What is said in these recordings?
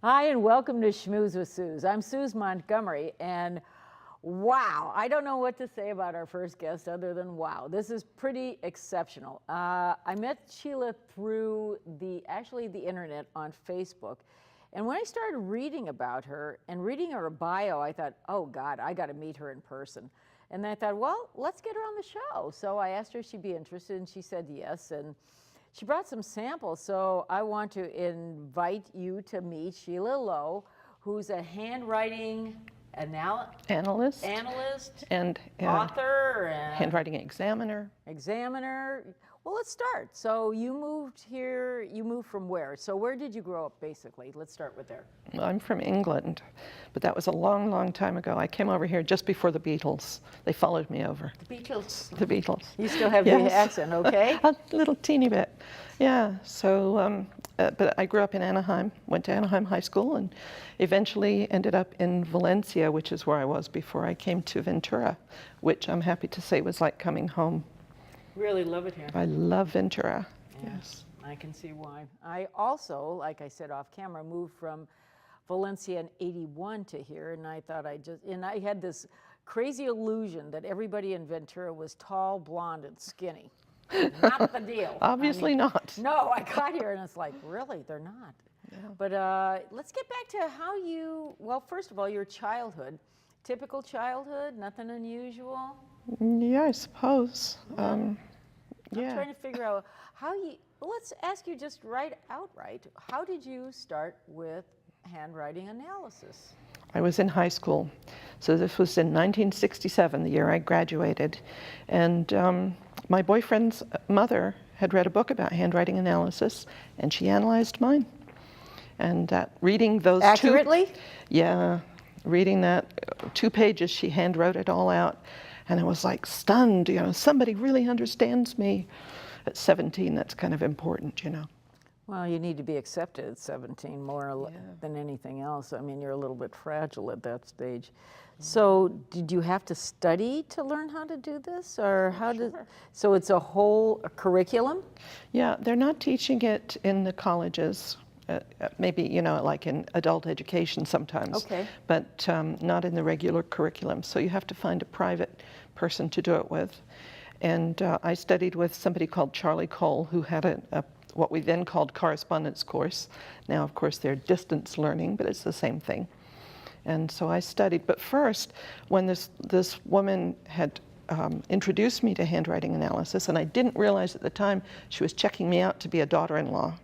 Hi, and welcome to Schmooze with Suz. I'm Suz Montgomery, and wow, I don't know what to say about our first guest other than wow. This is pretty exceptional. I met Sheila through the internet on Facebook, and when I started reading about her and reading her bio, I thought, oh God, I got to meet her in person. And then I thought, well, let's get her on the show. So I asked her if she'd be interested, and she said yes. And she brought some samples, so I want to invite you to meet Sheila Lowe, who's a handwriting analyst and author, and handwriting examiner. Well, let's start. So you moved here, you moved from where? So where did you grow up, basically? Let's start with there. I'm from England, but that was a long, long time ago. I came over here just before the Beatles. They followed me over. The Beatles? The Beatles. You still have the accent, okay? A little teeny bit. Yeah, so, but I grew up in Anaheim, went to Anaheim High School, and eventually ended up in Valencia, which is where I was before I came to Ventura, which I'm happy to say was like coming home. Really love it here. I love Ventura, yes. I can see why. I also, like I said off camera, moved from Valencia in '81 to here, and I thought I had this crazy illusion that everybody in Ventura was tall, blonde, and skinny. Not the deal. Obviously not. No, I got here and it's like, really, they're not. Yeah. But let's get back to how you, well, first of all, your childhood. Typical childhood, nothing unusual? Yeah, I suppose. I'm trying to figure out how you, well, let's ask you just outright, how did you start with handwriting analysis? I was in high school. So this was in 1967, the year I graduated. And my boyfriend's mother had read a book about handwriting analysis, and she analyzed mine. And reading those accurately? Yeah, reading that 2 pages, she hand wrote it all out. And I was like stunned, you know, somebody really understands me. At 17, that's kind of important, you know. Well, you need to be accepted at 17 more than anything else. I mean, you're a little bit fragile at that stage. So did you have to study to learn how to do this, or how did? So it's a whole curriculum? Yeah, they're not teaching it in the colleges. Maybe, you know, like in adult education sometimes. Okay. But not in the regular curriculum. So you have to find a private person to do it with. And I studied with somebody called Charlie Cole, who had what we then called correspondence course. Now, of course, they're distance learning, but it's the same thing. And so I studied. But first, when this woman had introduced me to handwriting analysis, and I didn't realize at the time she was checking me out to be a daughter-in-law.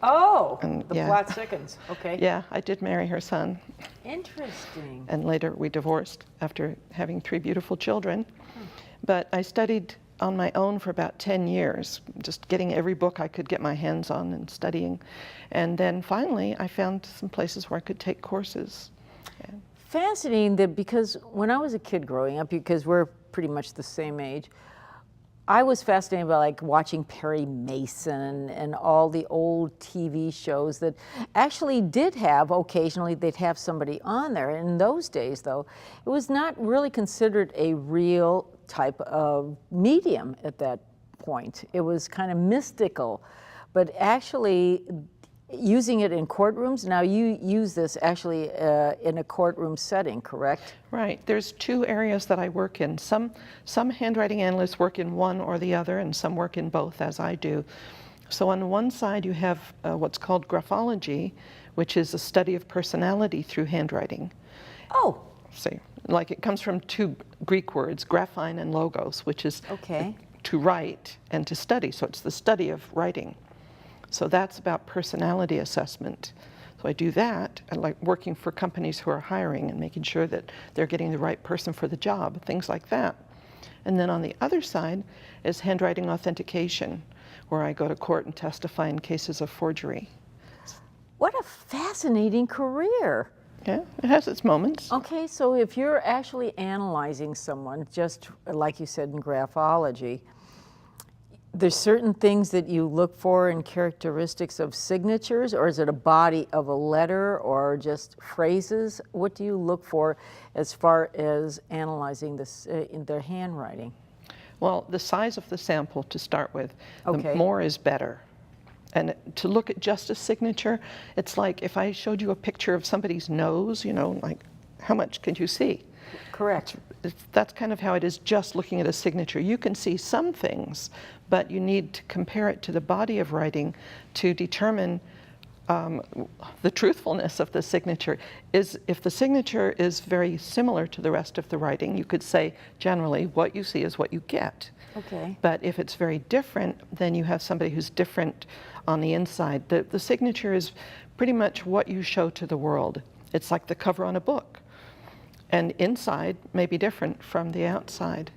Oh, the plot thickens. Okay. Yeah, I did marry her son. Interesting. And later we divorced after having 3 beautiful children. But I studied on my own for about 10 years, just getting every book I could get my hands on and studying. And then finally I found some places where I could take courses. Fascinating that, because when I was a kid growing up, because we're pretty much the same age, I was fascinated by like watching Perry Mason and all the old TV shows that actually did have, occasionally they'd have somebody on there. In those days though, it was not really considered a real type of medium at that point. It was kind of mystical, but actually using it in courtrooms, now you use this actually in a courtroom setting, correct? Right. There's 2 areas that I work in. Some handwriting analysts work in one or the other, and some work in both, as I do. So on one side you have what's called graphology, which is a study of personality through handwriting. Oh. See, like it comes from 2 Greek words, graphine and logos, which is to write and to study. So it's the study of writing. So that's about personality assessment. So I do that. I like working for companies who are hiring and making sure that they're getting the right person for the job, things like that. And then on the other side is handwriting authentication, where I go to court and testify in cases of forgery. What a fascinating career. Yeah, it has its moments. Okay, so if you're actually analyzing someone, just like you said in graphology, there's certain things that you look for in characteristics of signatures, or is it a body of a letter or just phrases? What do you look for as far as analyzing this in their handwriting? Well, the size of the sample to start with, Okay. the more is better. And to look at just a signature, it's like if I showed you a picture of somebody's nose, you know, like how much can you see? Correct. That's kind of how it is just looking at a signature. You can see some things, but you need to compare it to the body of writing to determine the truthfulness of the signature. If the signature is very similar to the rest of the writing, you could say generally what you see is what you get. Okay. But if it's very different, then you have somebody who's different on the inside. The signature is pretty much what you show to the world. It's like the cover on a book. And inside may be different from the outside.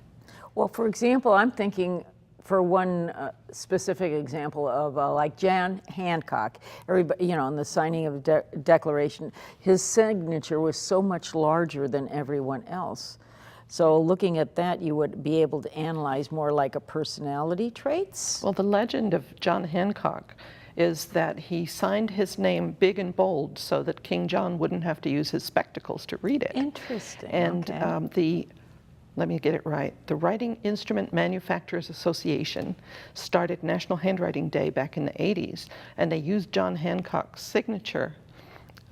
Well, for example, I'm thinking for one specific example of like Jan Hancock, everybody, you know, in the signing of the Declaration, his signature was so much larger than everyone else. So looking at that, you would be able to analyze more like a personality traits. Well, the legend of John Hancock is that he signed his name big and bold so that King John wouldn't have to use his spectacles to read it. Interesting. And okay. Let me get it right, the Writing Instrument Manufacturers Association started National Handwriting Day back in the 80s, and they used John Hancock's signature,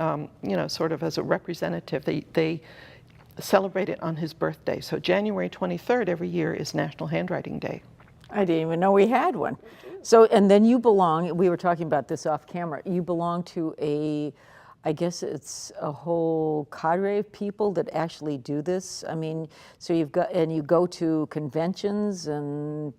you know, sort of as a representative. They celebrate it on his birthday. So January 23rd every year is National Handwriting Day. I didn't even know we had one. So, and then you belong, we were talking about this off camera, you belong to I guess it's a whole cadre of people that actually do this. I mean, so you go to conventions, and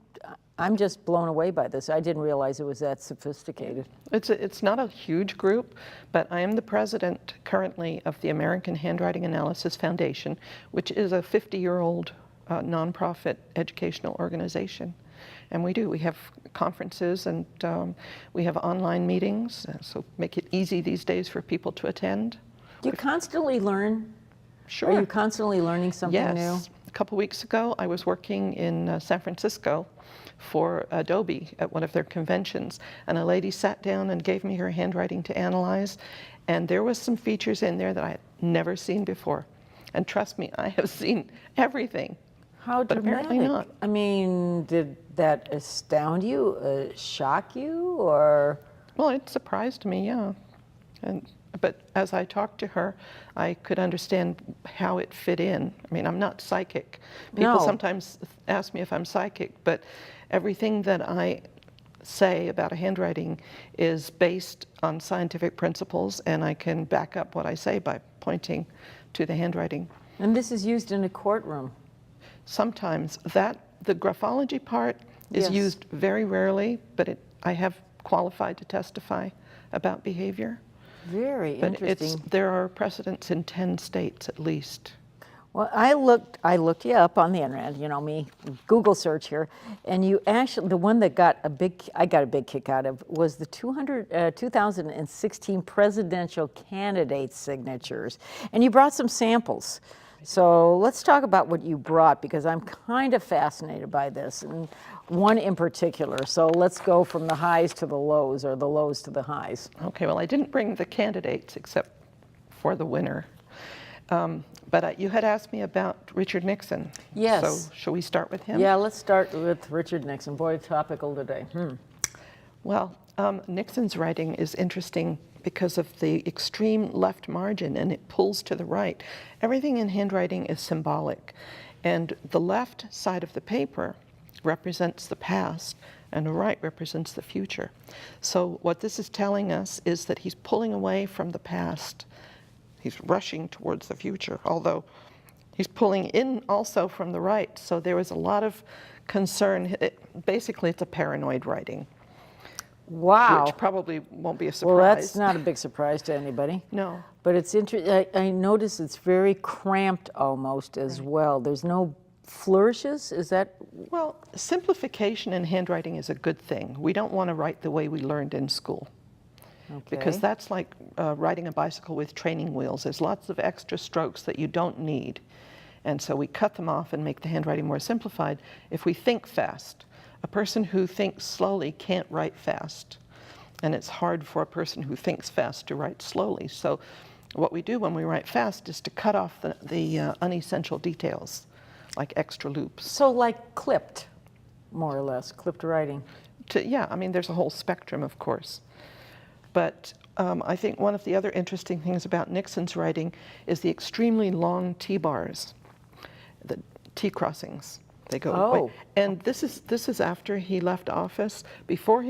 I'm just blown away by this. I didn't realize it was that sophisticated. It's not a huge group, but I am the president currently of the American Handwriting Analysis Foundation, which is a 50-year-old nonprofit educational organization. And we have conferences, and we have online meetings, so make it easy these days for people to attend. Do you constantly learn? Sure. Are you constantly learning something new? Yes. A couple weeks ago, I was working in San Francisco for Adobe at one of their conventions, and a lady sat down and gave me her handwriting to analyze, and there was some features in there that I had never seen before. And trust me, I have seen everything. How but dramatic. Apparently not. I mean, did that astound you, shock you, or? Well, it surprised me, yeah. But as I talked to her, I could understand how it fit in. I mean, I'm not psychic. People sometimes ask me if I'm psychic, but everything that I say about a handwriting is based on scientific principles, and I can back up what I say by pointing to the handwriting. And this is used in a courtroom. Sometimes the graphology part is Yes. used very rarely, but I have qualified to testify about behavior. Very But interesting. there are precedents in 10 states at least. Well, I looked you up on the internet, you know me, Google search here, and you actually, the one that I got a big kick out of was the 2016 presidential candidate signatures. And you brought some samples. So let's talk about what you brought, because I'm kind of fascinated by this, and one in particular. So let's go from the highs to the lows, or the lows to the highs. Okay, well, I didn't bring the candidates except for the winner. But you had asked me about Richard Nixon. Yes. So shall we start with him? Yeah, let's start with Richard Nixon. Boy, topical today. Well, Nixon's writing is interesting because of the extreme left margin, and it pulls to the right. Everything in handwriting is symbolic, and the left side of the paper represents the past, and the right represents the future. So what this is telling us is that he's pulling away from the past. He's rushing towards the future, although he's pulling in also from the right. So there was a lot of concern. Basically, it's a paranoid writing. Wow. Which probably won't be a surprise. Well, that's not a big surprise to anybody. No. But it's interesting. I notice it's very cramped almost as well. There's no flourishes, is that? Well, simplification in handwriting is a good thing. We don't want to write the way we learned in school. Okay. Because that's like riding a bicycle with training wheels. There's lots of extra strokes that you don't need. And so we cut them off and make the handwriting more simplified. If we think fast, a person who thinks slowly can't write fast. And it's hard for a person who thinks fast to write slowly. So what we do when we write fast is to cut off the unessential details, like extra loops. So like clipped, more or less, clipped writing. yeah, I mean, there's a whole spectrum, of course. But I think one of the other interesting things about Nixon's writing is the extremely long T-bars, the T-crossings. They go away. And this is after he left office. Before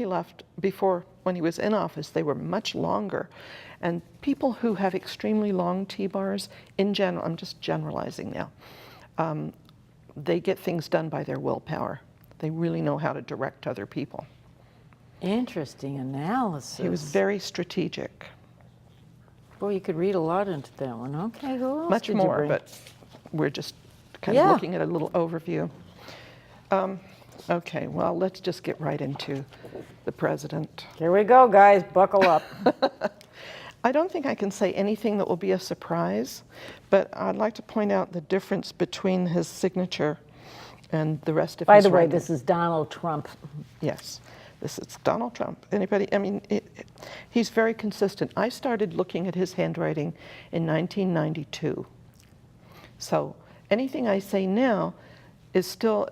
when he was in office, they were much longer. And people who have extremely long T-bars, in general, I'm just generalizing now, they get things done by their willpower. They really know how to direct other people. Interesting analysis. He was very strategic. Boy, you could read a lot into that one. Okay, who else Much did you more, bring? but we're just kind of looking at a little overview. Okay, well, let's just get right into the president. Here we go, guys. Buckle up. I don't think I can say anything that will be a surprise, but I'd like to point out the difference between his signature and the rest of his By the way, writing. this is Donald Trump. Yes, this is Donald Trump. Anybody, I mean, he's very consistent. I started looking at his handwriting in 1992. So anything I say now is still,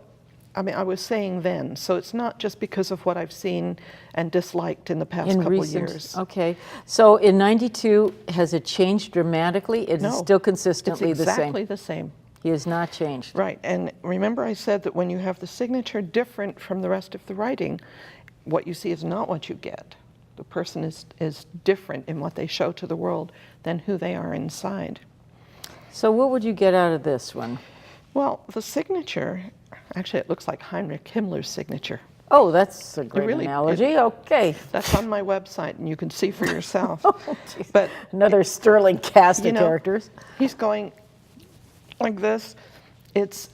I mean, I was saying then, so it's not just because of what I've seen and disliked in the past couple years. Okay, so in 92, has it changed dramatically? It's No, still consistently it's the same. exactly the same. He has not changed. Right, and remember I said that when you have the signature different from the rest of the writing, what you see is not what you get. The person is different in what they show to the world than who they are inside. So what would you get out of this one? Well, the signature, actually it looks like Heinrich Himmler's signature. Oh, that's a great really- analogy. Okay. That's on my website and you can see for yourself. Oh, geez. But Another sterling cast you of know, characters. he's going like this. It's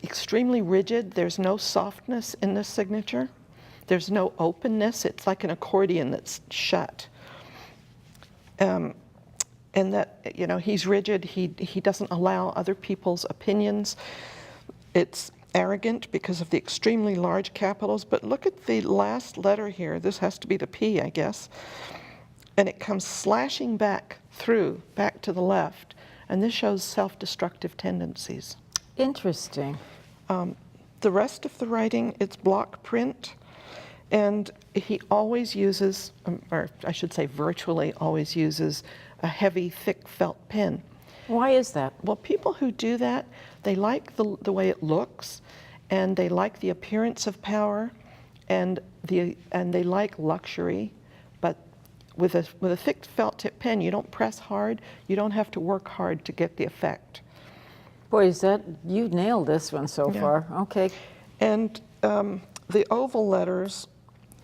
extremely rigid. There's no softness in this signature. There's no openness. It's like an accordion that's shut. And that, you know, he's rigid. He doesn't allow other people's opinions. It's arrogant because of the extremely large capitals. But look at the last letter here. This has to be the P, I guess. And it comes slashing back through, back to the left. And this shows self-destructive tendencies. Interesting. The rest of the writing, it's block print. And he always uses, or I should say virtually always uses, a heavy, thick felt pen. Why is that? Well, people who do that, they like the way it looks, and they like the appearance of power, and they like luxury. But with a thick felt tip pen, you don't press hard. You don't have to work hard to get the effect. Boy, you nailed this one so far. Okay. And the oval letters.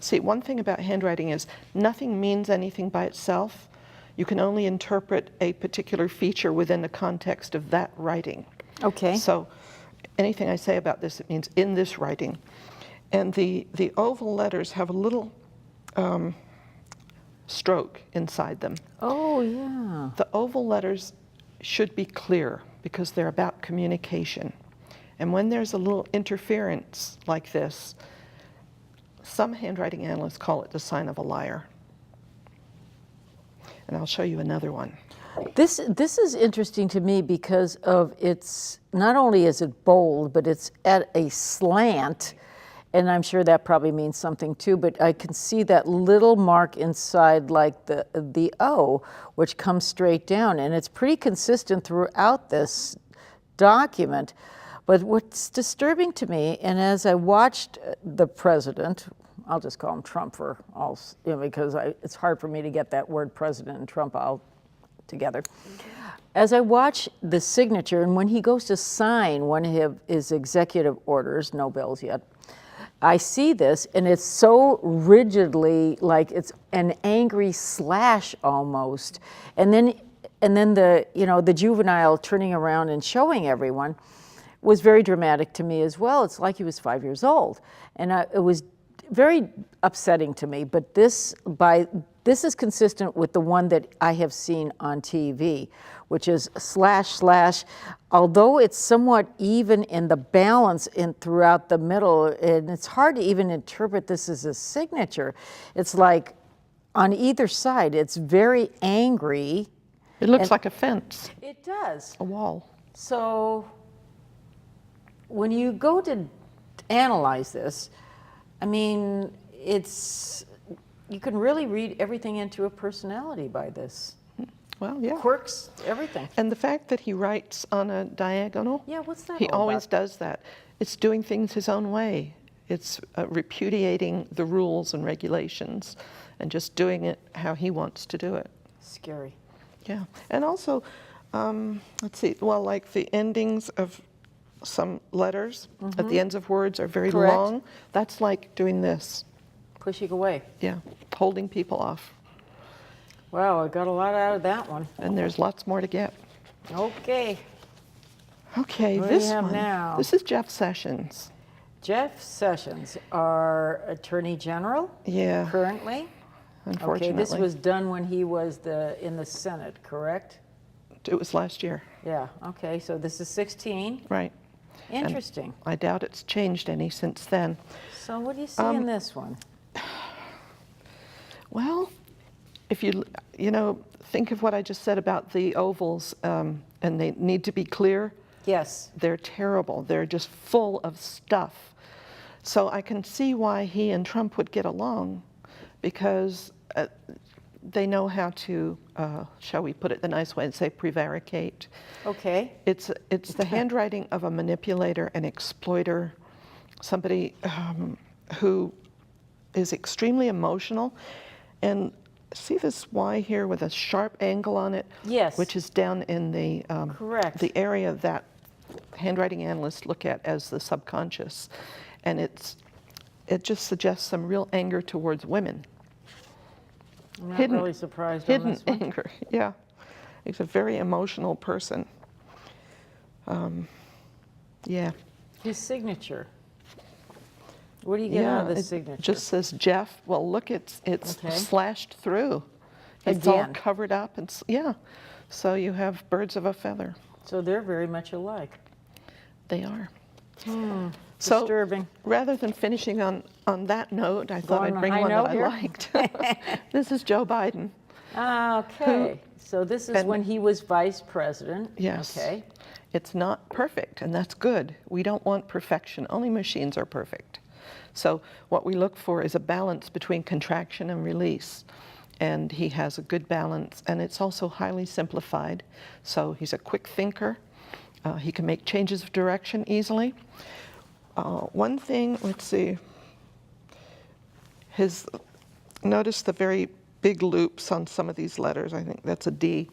See, one thing about handwriting is nothing means anything by itself. You can only interpret a particular feature within the context of that writing. Okay. So anything I say about this, it means in this writing. And the oval letters have a little stroke inside them. Oh, yeah. The oval letters should be clear because they're about communication. And when there's a little interference like this, some handwriting analysts call it the sign of a liar. And I'll show you another one. This is interesting to me because of its, not only is it bold, but it's at a slant, and I'm sure that probably means something too, but I can see that little mark inside like the O, which comes straight down, and it's pretty consistent throughout this document. But what's disturbing to me, and as I watched the president, I'll just call him Trump for all, you know, because it's hard for me to get that word president and Trump all together. As I watch the signature, and when he goes to sign one of his executive orders, no bills yet, I see this, and it's so rigidly, like it's an angry slash almost, and then the, you know, the juvenile turning around and showing everyone was very dramatic to me as well. It's like he was 5 years old, and it was very upsetting to me. But this is consistent with the one that I have seen on TV, which is slash slash. Although it's somewhat even in the balance throughout the middle, and it's hard to even interpret this as a signature. It's like on either side, it's very angry. It looks like a fence, It does. a wall. So when you go to analyze this, I mean, you can really read everything into a personality by this. Well, yeah. Quirks, everything. And the fact that he writes on a diagonal, Yeah, what's that he all always about? does that. It's doing things his own way. It's repudiating the rules and regulations and just doing it how he wants to do it. Scary. Yeah. And also, let's see, well, like the endings of some letters at the ends of words are very Correct. long. That's like doing this. Pushing away. Yeah, holding people off. Wow, I got a lot out of that one. And there's lots more to get. Okay. Okay, What do you this have one. now? This is Jeff Sessions. Jeff Sessions, our Attorney General Yeah, currently. unfortunately. Okay, this was done when he was in the Senate, correct? It was last year, Yeah, okay, so this is 16. right. Interesting. I doubt it's changed any since then. So what do you see in this one? Well, if you think of what I just said about the ovals, and they need to be clear. Yes. They're terrible. They're just full of stuff. So I can see why he and Trump would get along, because they know how to, shall we put it the nice way and say, prevaricate. Okay. It's the handwriting of a manipulator, an exploiter, somebody who is extremely emotional. And see this Y here with a sharp angle on it? Yes. Which is down in the Correct. the area that handwriting analysts look at as the subconscious. And it just suggests some real anger towards women. I'm not really surprised on Hidden this one. anger, yeah. He's a very emotional person. Yeah. His signature. What do you get out of the it signature? just says Jeff. Well, look, it's Okay. slashed through. It's all Again. covered up. And yeah, so you have birds of a feather. So they're very much alike. They are. Hmm. So Disturbing. rather than finishing on that note, I thought on I'd a bring high one that note I here? liked. This is Joe Biden. Okay. So this is and- when he was vice president. Yes. Okay. It's not perfect, and that's good. We don't want perfection. Only machines are perfect. So what we look for is a balance between contraction and release. And he has a good balance, and it's also highly simplified. So he's a quick thinker. He can make changes of direction easily. One thing, let's see, notice the very big loops on some of these letters. I think that's a D.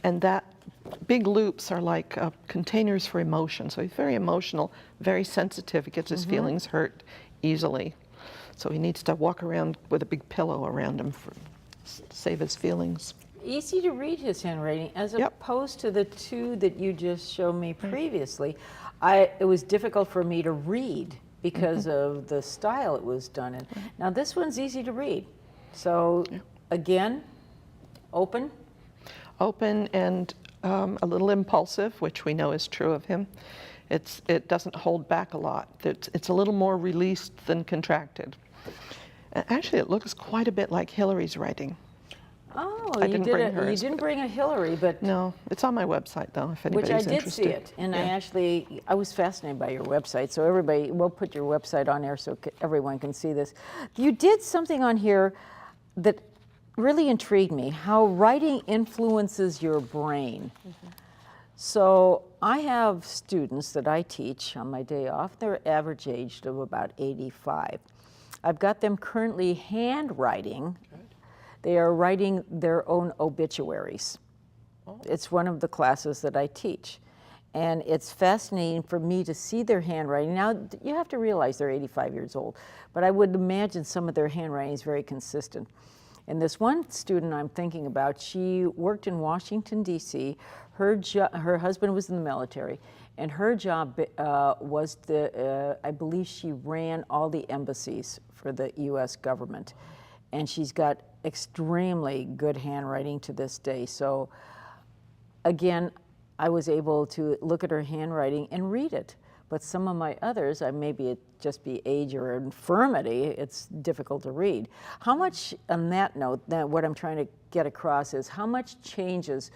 And that big loops are like containers for emotion. So he's very emotional, very sensitive. He gets his feelings hurt easily. So he needs to walk around with a big pillow around him to save his feelings. Easy to read his handwriting, as Yep. opposed to the two that you just showed me previously. It was difficult for me to read because of the style it was done in. Now this one's easy to read. So again, open. Open and a little impulsive, which we know is true of him. It doesn't hold back a lot. It's a little more released than contracted. Actually, it looks quite a bit like Hillary's writing. Oh, I you didn't bring hers, didn't but- bring a Hillary, but No, it's on my website though, if which anybody's I did interested. see it, and Yeah. I was fascinated by your website. So we'll put your website on there so everyone can see this. You did something on here that really intrigued me: how writing influences your brain. So I have students that I teach on my day off. They're average aged of about 85. I've got them currently handwriting. They are writing their own obituaries. It's one of the classes that I teach. And it's fascinating for me to see their handwriting. Now, you have to realize they're 85 years old, but I would imagine some of their handwriting is very consistent. And this one student I'm thinking about, she worked in Washington, D.C. Her husband was in the military, and her job was I believe she ran all the embassies for the U.S. government. And she's got extremely good handwriting to this day. So again, I was able to look at her handwriting and read it. But some of my others, maybe it just be age or infirmity, it's difficult to read. How much, on that note, what I'm trying to get across is how much changes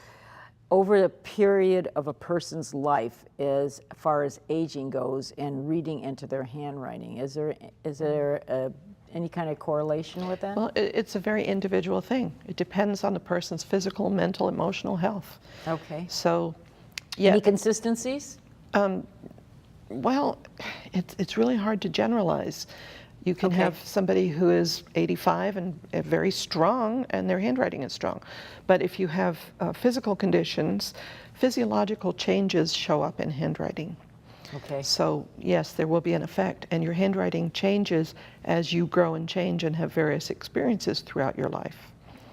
over the period of a person's life as far as aging goes and reading into their handwriting? Is there any kind of correlation with that? Well, it's a very individual thing. It depends on the person's physical, mental, emotional health. Okay. So, yeah. Any consistencies? Well, it's really hard to generalize. You can Okay. have somebody who is 85 and very strong, and their handwriting is strong. But if you have physical conditions, physiological changes show up in handwriting. Okay. So yes, there will be an effect, and your handwriting changes as you grow and change and have various experiences throughout your life.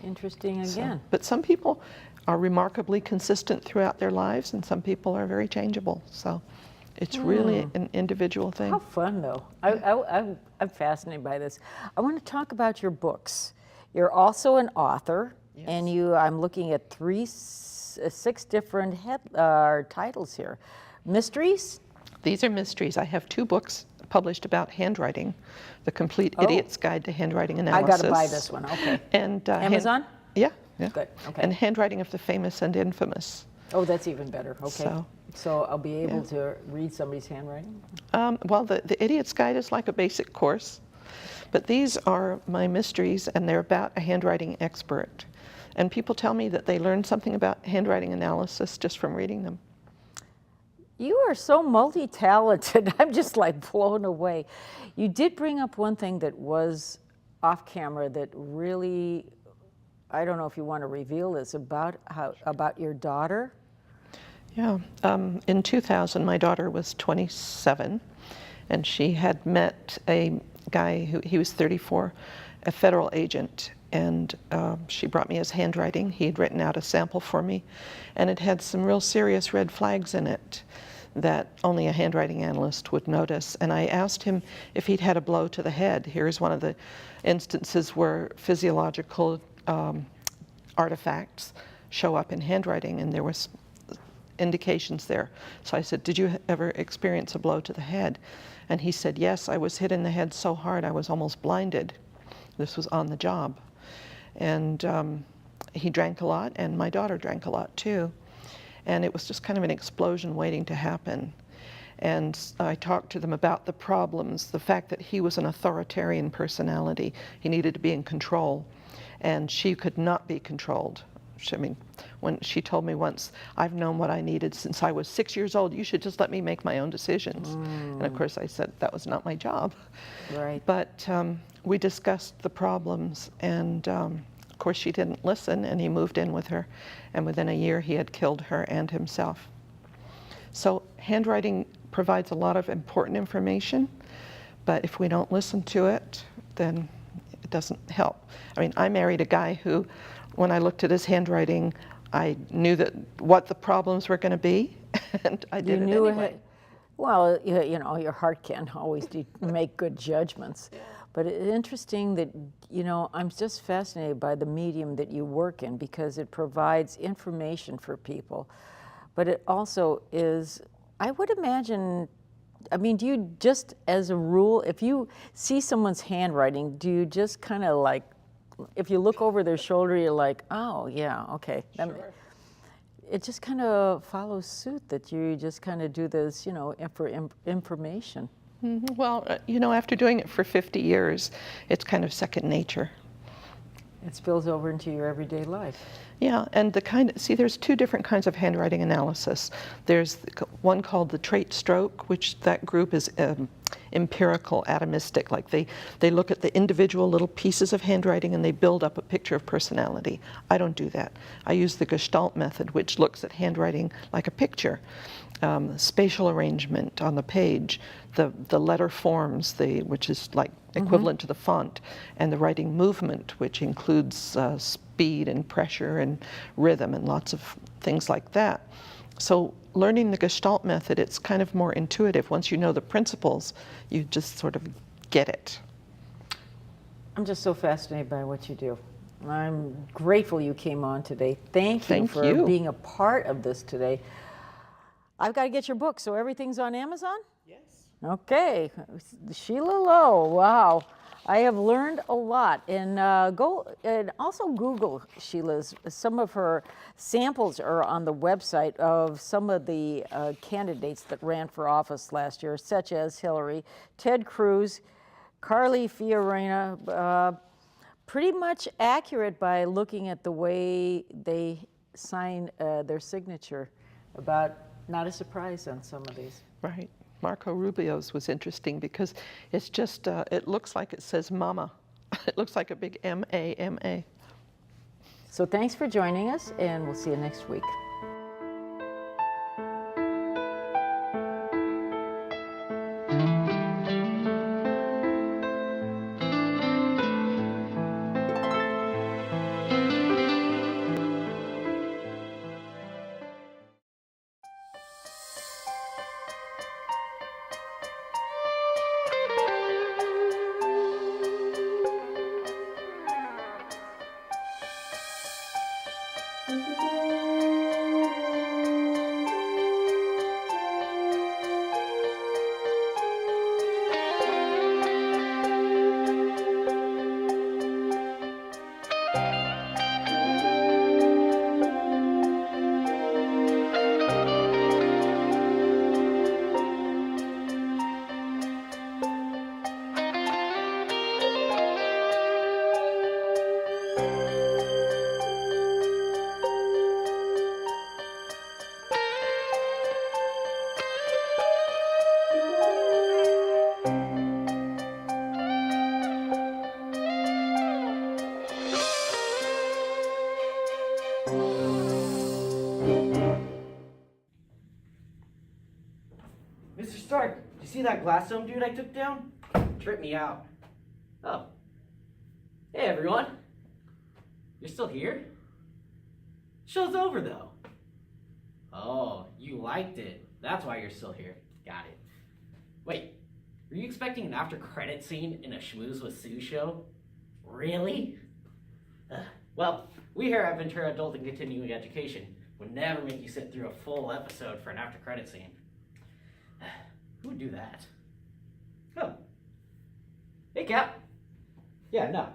Interesting again. But some people are remarkably consistent throughout their lives, and some people are very changeable. So it's really an individual thing. How fun, though. I'm fascinated by this. I want to talk about your books. You're also an author, and I'm looking at six different titles here. Mysteries? These are mysteries. I have 2 books published about handwriting, The Complete Idiot's Guide to Handwriting I Analysis. got to buy this one. Okay. And Amazon? Yeah. Good. Okay. And Handwriting of the Famous and Infamous. Oh, that's even better. Okay. So, I'll be able to read somebody's handwriting? Well, the Idiot's Guide is like a basic course, but these are my mysteries, and they're about a handwriting expert. And people tell me that they learned something about handwriting analysis just from reading them. You are so multi-talented. I'm just like blown away. You did bring up one thing that was off camera that really, I don't know if you want to reveal this, about your daughter. Yeah. In 2000, my daughter was 27, and she had met a guy he was 34, a federal agent, and she brought me his handwriting. He had written out a sample for me, and it had some real serious red flags in it that only a handwriting analyst would notice. And I asked him if he'd had a blow to the head. Here's one of the instances where physiological artifacts show up in handwriting, and there was indications there. So I said, did you ever experience a blow to the head? And he said, yes, I was hit in the head so hard I was almost blinded. This was on the job. And he drank a lot, and my daughter drank a lot too. And it was just kind of an explosion waiting to happen. And I talked to them about the problems, the fact that he was an authoritarian personality. He needed to be in control, and she could not be controlled. I mean, when she told me once, I've known what I needed since I was 6 years old, you should just let me make my own decisions. And of course I said that was not my job. Right. But we discussed the problems, and of course she didn't listen, and he moved in with her, and within a year he had killed her and himself. So handwriting provides a lot of important information, but if we don't listen to it, then it doesn't help. I mean, I married a guy who, when I looked at his handwriting, I knew what the problems were going to be, and I did it anyway. Well, you know, your heart can't always make good judgments. But it's interesting that, you know, I'm just fascinated by the medium that you work in, because it provides information for people. But it also is, I would imagine, I mean, do you just, as a rule, if you see someone's handwriting, do you just kind of like, if you look over their shoulder, you're like, oh, yeah, okay. Sure. It just kind of follows suit that you just kind of do this, you know, for information. Mm-hmm. Well, you know, after doing it for 50 years, it's kind of second nature. It spills over into your everyday life. Yeah, and there's 2 different kinds of handwriting analysis. There's one called the trait stroke, which that group is empirical, atomistic. Like they look at the individual little pieces of handwriting and they build up a picture of personality. I don't do that. I use the Gestalt Method, which looks at handwriting like a picture. Spatial arrangement on the page, the letter forms, which is like equivalent to the font, and the writing movement, which includes speed and pressure and rhythm and lots of things like that. So learning the Gestalt Method, it's kind of more intuitive. Once you know the principles, you just sort of get it. I'm just so fascinated by what you do. I'm grateful you came on today. Thank you for being a part of this today. I've got to get your book, so everything's on Amazon? Yes. Okay, Sheila Lowe, wow. I have learned a lot, and go and also Google Sheila's. Some of her samples are on the website of some of the candidates that ran for office last year, such as Hillary, Ted Cruz, Carly Fiorina, pretty much accurate by looking at the way they sign their signature. About not a surprise on some of these. Right. Marco Rubio's was interesting because it's just, it looks like it says mama. It looks like a big M-A-M-A. So thanks for joining us, and we'll see you next week. Mr. Stark, did you see that glass dome dude I took down? Tripped me out. Oh. Hey, everyone. You're still here? Show's over, though. Oh, you liked it. That's why you're still here. Got it. Wait, were you expecting an after-credit scene in a Schmooze With Suz show? Really? Well, we here at Ventura Adult and Continuing Education would never make you sit through a full episode for an after-credit scene. Who would do that? Oh. Hey, Cap. Yeah, no.